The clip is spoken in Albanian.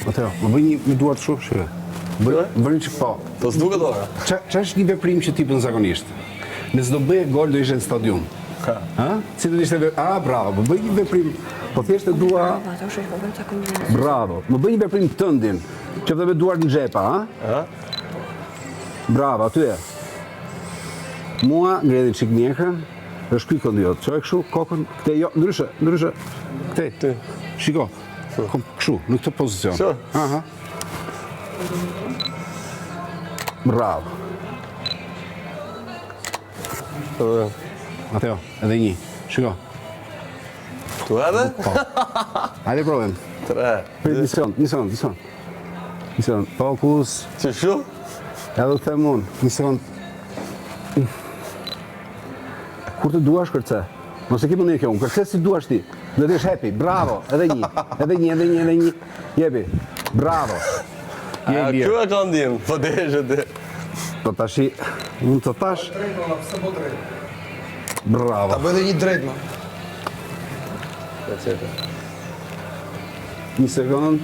Mateo, më bëj një me duart shumë, shire. Bëni që po. Po s'duket ora. Qa është një veprim që ti bën zakonisht? Nëse do bëje gol do ishte në stadium. Ka. Ha? Si do ishte bravo, më bëj një veprim. Po thjesht e dua. Bravo. Më bëj një veprim tëndin, që dhe me duart në xhepa, ha? Bravo, aty e. Mua ngredi çik mjekën, dhe shkuj këndijot. Çoj kështu kokën, këte jo, ndryshe. Këte. Shiko. Kom kështu, në këtë pozicion. Sure. Aha. Bravo. Mateo, edhe një. Shiko. Tu edhe? Hajde provojmë. 3. Një sekund. Fokus. Që shu? Edhe të them unë. Një sekund. Kur të duash kërce? Mos e ki më një kjo unë. Kërce si duash ti. Dhe të ish happy. Bravo. Edhe një. Jepi. Bravo. A kjo e ka ndim, po deshe ti. Po tashi, unë të tash. Bravo. Ta bëj dhe një drejt, ma. Një sekund.